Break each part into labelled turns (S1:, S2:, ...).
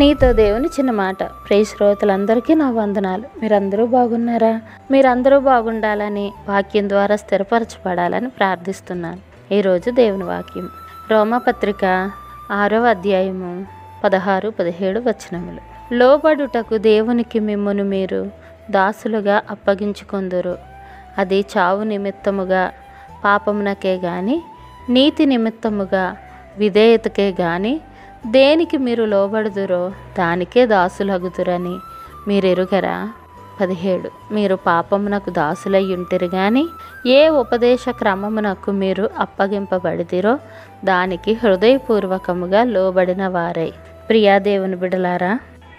S1: నీతో దేవుని చిన్న మాట. ప్రియ శ్రోతలందరికీ నా వందనాలు. మీరందరూ బాగున్నారా? మీరందరూ బాగుండాలని, వాక్యం ద్వారా స్థిరపరచబడాలని ప్రార్థిస్తున్నాను. ఈరోజు దేవుని వాక్యం రోమాపత్రిక 6వ అధ్యాయము 16-17 వచనములు. లోబడుటకు దేవునికి మిమ్మును మీరు దాసులుగా అప్పగించుకొందురు. అది చావు నిమిత్తముగా పాపమునకే గాని, నీతి నిమిత్తముగా విధేయతకే గాని దేనికి మీరు లోబడుదురో దానికే దాసులగుదురని మీరెరుగరా? 17 మీరు పాపమునకు దాసులయ్యుంటిరి గాని ఏ ఉపదేశ క్రమమునకు మీరు అప్పగింపబడితిరో దానికి హృదయపూర్వకముగా లోబడిన వారై. ప్రియా దేవుని బిడలారా,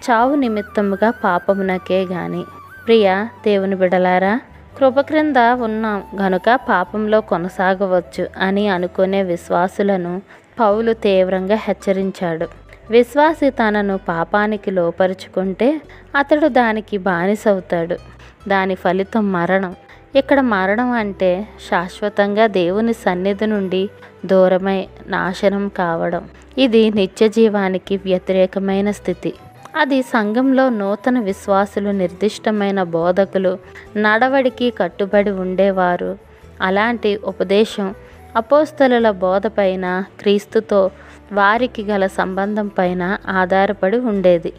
S1: చావు నిమిత్తముగా పాపమునకే గాని. ప్రియా దేవుని బిడలారా, కృప క్రింద ఉన్నాం గనుక పాపంలో కొనసాగవచ్చు అని అనుకునే విశ్వాసులను పౌలు తీవ్రంగా హెచ్చరించాడు. విశ్వాసి తనను పాపానికి లోపరుచుకుంటే అతడు దానికి బానిసవుతాడు. దాని ఫలితం మరణం. ఇక్కడ మరణం అంటే శాశ్వతంగా దేవుని సన్నిధి నుండి దూరమై నాశనం కావడం. ఇది నిత్య జీవానికి వ్యతిరేకమైన స్థితి. అది సంఘంలో నూతన విశ్వాసులు, నిర్దిష్టమైన బోధకులు, నడవడికి కట్టుబడి ఉండేవారు. అలాంటి ఉపదేశం అపోస్తలుల బోధ పైన, క్రీస్తుతో వారికి గల సంబంధం పైన ఆధారపడి ఉండేది.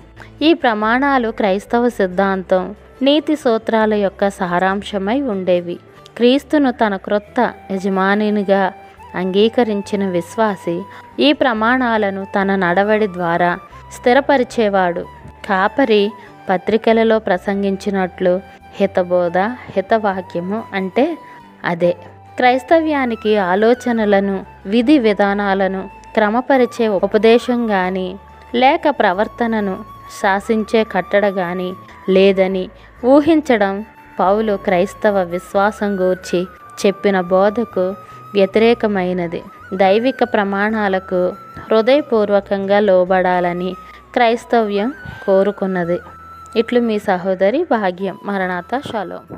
S1: ఈ ప్రమాణాలు క్రైస్తవ సిద్ధాంతం, నీతి సూత్రాల యొక్క సారాంశమై ఉండేవి. క్రీస్తును తన క్రొత్త యజమానినిగా అంగీకరించిన విశ్వాసి ఈ ప్రమాణాలను తన నడవడి ద్వారా స్థిరపరిచేవాడు. కాపరి పత్రికలలో ప్రసంగించినట్లు హితబోధ, హితవాక్యము అంటే అదే. క్రైస్తవ్యానికి ఆలోచనలను, విధి విధానాలను క్రమపరిచే ఉపదేశం కానీ, లేక ప్రవర్తనను శాసించే కట్టడ కానీ లేదని ఊహించడం పౌలు క్రైస్తవ విశ్వాసం గూర్చి చెప్పిన బోధకు వ్యతిరేకమైనది. దైవిక ప్రమాణాలకు హృదయపూర్వకంగా లోబడాలని క్రైస్తవ్యం కోరుకున్నది. ఇట్లు మీ సహోదరి భాగ్యం. మరణాత. షాలోమ్.